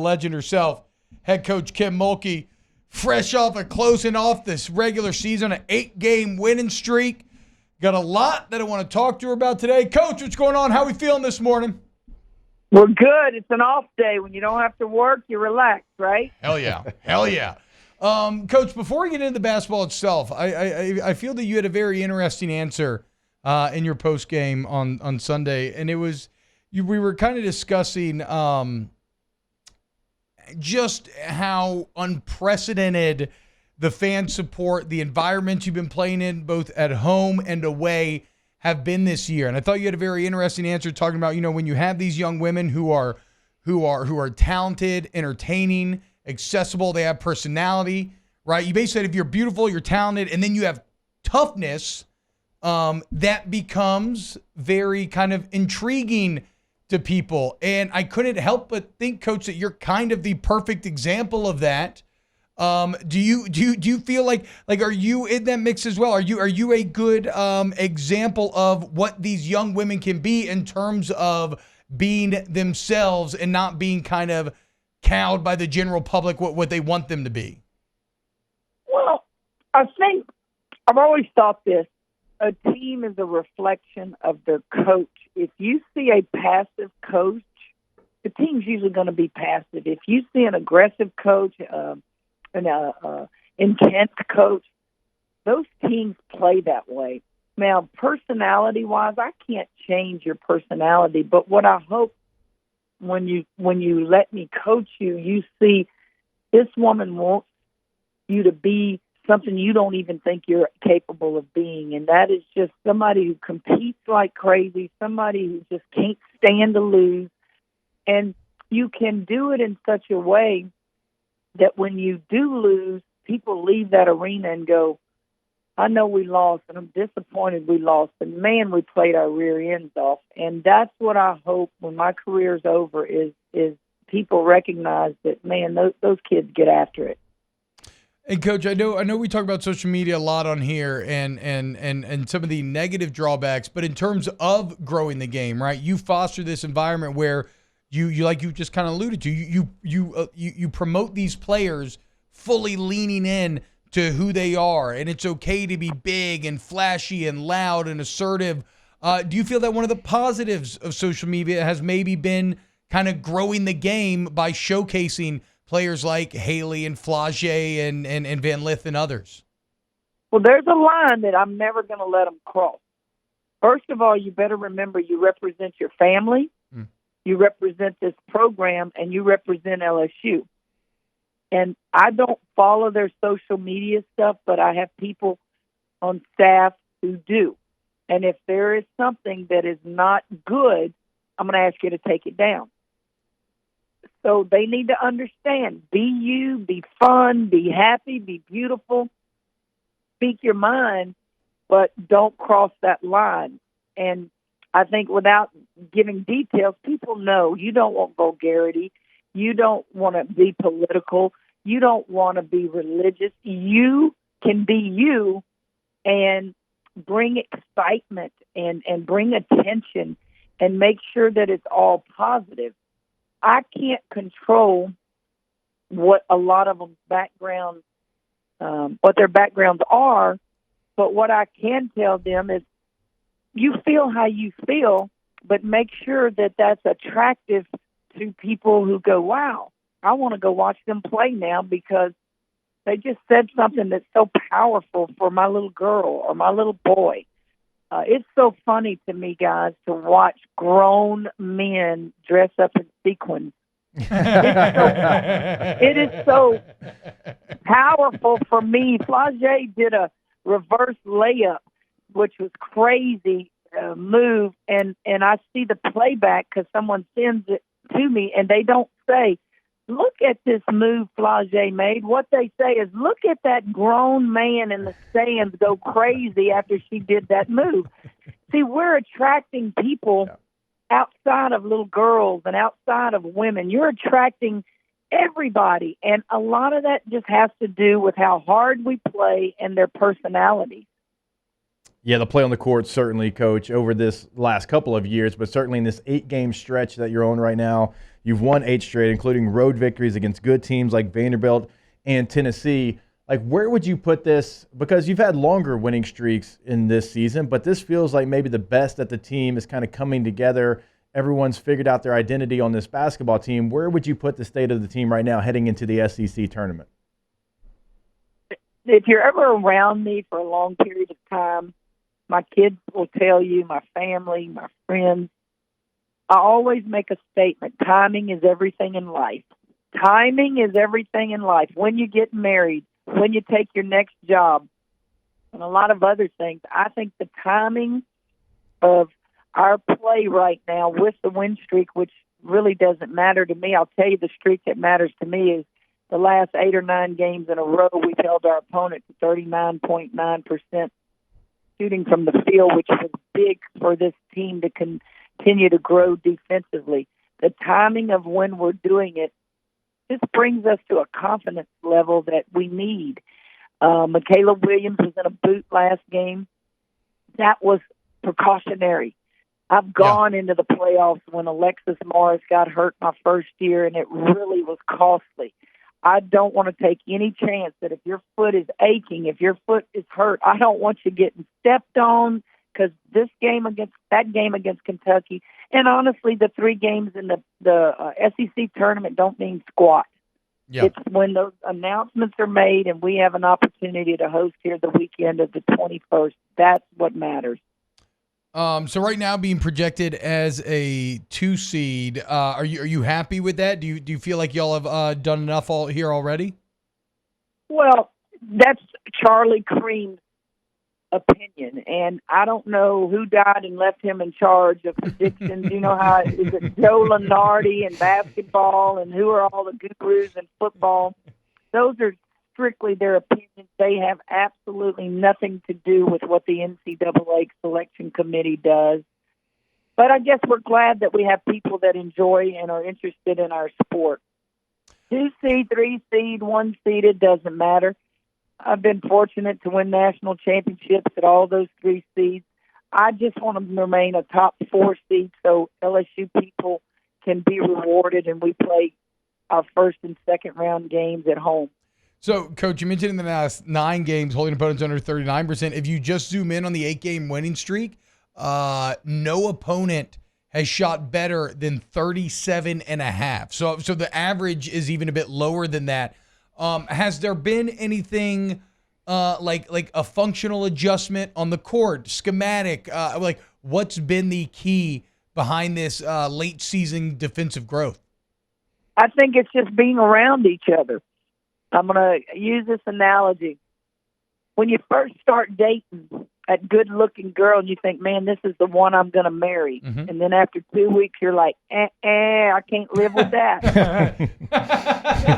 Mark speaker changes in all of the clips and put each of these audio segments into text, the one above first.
Speaker 1: legend herself, head coach Kim Mulkey, fresh off of closing off this regular season, an 8-game winning streak. Got a lot that I want to talk to her about today. Coach, what's going on? How are we feeling this morning?
Speaker 2: We're good. It's an off day. When you don't have to work, you relax, right?
Speaker 1: Hell yeah. Hell yeah. Coach, before we get into the basketball itself, I feel that you had a very interesting answer in your post game on Sunday, and it was we were kind of discussing just how unprecedented the fan support, the environment you've been playing in, both at home and away, have been this year. And I thought you had a very interesting answer talking about, when you have these young women who are talented, entertaining, accessible, they have personality, right? You basically said if you're beautiful, you're talented, and then you have toughness, that becomes very kind of intriguing to people. And I couldn't help but think, Coach, that you're kind of the perfect example of that. Do you feel like are you in that mix as well? Are you a good example of what these young women can be in terms of being themselves and not being kind of cowed by the general public what they want them to be?
Speaker 2: Well, I think I've always thought this. A team is a reflection of their coach. If you see a passive coach, the team's usually going to be passive. If you see an aggressive coach, an intense coach, those teams play that way. Now, personality-wise, I can't change your personality, but what I hope when you let me coach you, you see this woman wants you to be something you don't even think you're capable of being, and that is just somebody who competes like crazy, somebody who just can't stand to lose, and you can do it in such a way that when you do lose, people leave that arena and go, I know we lost, and I'm disappointed we lost, and man, we played our rear ends off. And that's what I hope when my career's over is people recognize that, man, those kids get after it.
Speaker 1: And Coach, I know we talk about social media a lot on here and some of the negative drawbacks, but in terms of growing the game, right? You foster this environment where you like you just kind of alluded to, you promote these players fully leaning in to who they are, and it's okay to be big and flashy and loud and assertive. Do you feel that one of the positives of social media has maybe been kind of growing the game by showcasing players like Haley and Flage and Van Lith and others?
Speaker 2: Well, there's a line that I'm never going to let them cross. First of all, you better remember you represent your family, you represent this program, and you represent LSU. And I don't follow their social media stuff, but I have people on staff who do. And if there is something that is not good, I'm going to ask you to take it down. So they need to understand, be you, be fun, be happy, be beautiful, speak your mind, but don't cross that line. And I think without giving details, people know you don't want vulgarity. You don't want to be political. You don't want to be religious. You can be you and bring excitement and bring attention and make sure that it's all positive. I can't control what a lot of them what their backgrounds are, but what I can tell them is you feel how you feel, but make sure that that's attractive to people who go, wow, I want to go watch them play now because they just said something that's so powerful for my little girl or my little boy. It's so funny to me, guys, to watch grown men dress up in sequins. It is so powerful for me. Flage did a reverse layup, which was crazy move, and I see the playback because someone sends it to me, and they don't say, look at this move Flage made. What they say is, look at that grown man in the stands go crazy after she did that move. See, we're attracting people outside of little girls and outside of women. You're attracting everybody, and a lot of that just has to do with how hard we play and their personalities.
Speaker 3: Yeah, the play on the court certainly, Coach, over this last couple of years, but certainly in this 8-game stretch that you're on right now, you've won 8 straight, including road victories against good teams like Vanderbilt and Tennessee. Like, where would you put this? Because you've had longer winning streaks in this season, but this feels like maybe the best that the team is kind of coming together. Everyone's figured out their identity on this basketball team. Where would you put the state of the team right now heading into the SEC tournament?
Speaker 2: If you're ever around me for a long period of time, my kids will tell you, my family, my friends, I always make a statement. Timing is everything in life. Timing is everything in life. When you get married, when you take your next job, and a lot of other things. I think the timing of our play right now with the win streak, which really doesn't matter to me. I'll tell you the streak that matters to me is the last 8 or 9 games in a row, we've held our opponent to 39.9% shooting from the field, which was big for this team to continue to grow defensively. The timing of when we're doing it just brings us to a confidence level that we need. Michaela Williams was in a boot last game. That was precautionary. I've gone into the playoffs when Alexis Morris got hurt my first year, and it really was costly. I don't want to take any chance that if your foot is aching, if your foot is hurt, I don't want you getting stepped on, because that game against Kentucky, and honestly, the 3 games in the SEC tournament don't mean squat. Yep. It's when those announcements are made and we have an opportunity to host here the weekend of the 21st. That's what matters.
Speaker 1: So right now, being projected as a 2 seed, are you happy with that? Do you feel like y'all have done enough here already?
Speaker 2: Well, that's Charlie Cream's opinion, and I don't know who died and left him in charge of predictions. You know how is it Joe Lunardi in basketball, and who are all the gurus in football? Those are strictly their opinions. They have absolutely nothing to do with what the NCAA selection committee does. But I guess we're glad that we have people that enjoy and are interested in our sport. 2 seed, 3 seed, 1 seed, it doesn't matter. I've been fortunate to win national championships at all those 3 seeds. I just want to remain a top 4 seed so LSU people can be rewarded and we play our first and second round games at home.
Speaker 1: So, Coach, you mentioned in the last 9 games holding opponents under 39%. If you just zoom in on the 8-game winning streak, no opponent has shot better than 37.5. So the average is even a bit lower than that. Has there been anything like a functional adjustment on the court, schematic? Like, what's been the key behind this late season defensive growth?
Speaker 2: I think it's just being around each other. I'm going to use this analogy. When you first start dating a good-looking girl and you think, man, this is the one I'm going to marry. Mm-hmm. And then after 2 weeks, you're like, I can't live with that.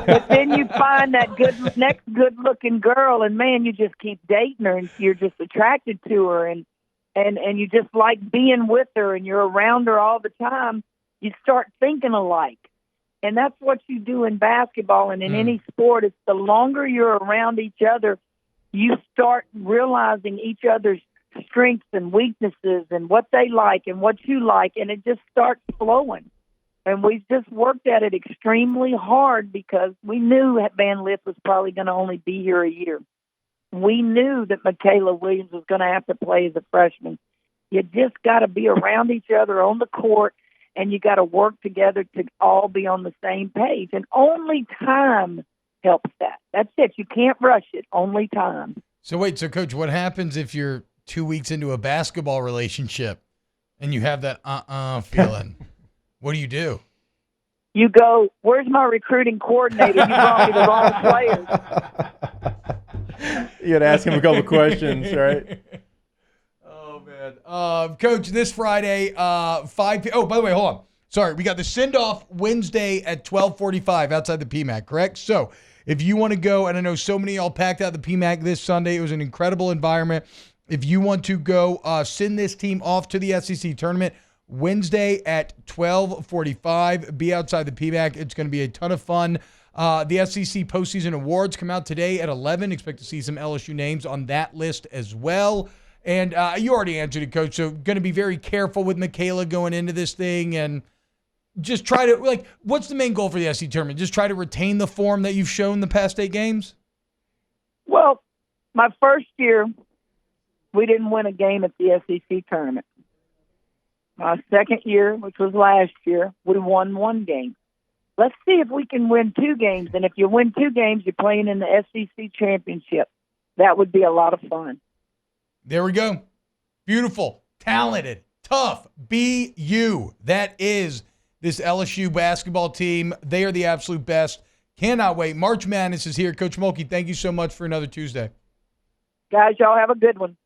Speaker 2: But then you find that next good-looking girl, and, man, you just keep dating her, and you're just attracted to her, and you just like being with her, and you're around her all the time. You start thinking alike. And that's what you do in basketball and in any sport. It's the longer you're around each other, you start realizing each other's strengths and weaknesses and what they like and what you like, and it just starts flowing. And we've just worked at it extremely hard because we knew that Van Lith was probably going to only be here a year. We knew that Michaela Williams was going to have to play as a freshman. You just got to be around each other on the court, and you got to work together to all be on the same page. And only time helps that. That's it. You can't rush it. Only time.
Speaker 1: So wait, Coach, what happens if you're 2 weeks into a basketball relationship and you have that feeling? What do?
Speaker 2: You go, where's my recruiting coordinator? You brought me the wrong players.
Speaker 3: You got to ask him a couple questions, right?
Speaker 1: Coach, this Friday, 5 p.m. Oh, by the way, hold on. Sorry, we got the send-off Wednesday at 12:45 outside the PMAC, correct? So if you want to go, and I know so many of y'all packed out the PMAC this Sunday. It was an incredible environment. If you want to go send this team off to the SEC tournament Wednesday at 12:45, be outside the PMAC. It's going to be a ton of fun. The SEC postseason awards come out today at 11. Expect to see some LSU names on that list as well. And you already answered it, Coach. So going to be very careful with Michaela going into this thing and just try to, what's the main goal for the SEC tournament? Just try to retain the form that you've shown the past 8 games?
Speaker 2: Well, my first year, we didn't win a game at the SEC tournament. My second year, which was last year, we won 1 game. Let's see if we can win 2 games. And if you win 2 games, you're playing in the SEC championship. That would be a lot of fun.
Speaker 1: There we go. Beautiful, talented, tough, BU. That is this LSU basketball team. They are the absolute best. Cannot wait. March Madness is here. Coach Mulkey, thank you so much for another Tuesday.
Speaker 2: Guys, y'all have a good one.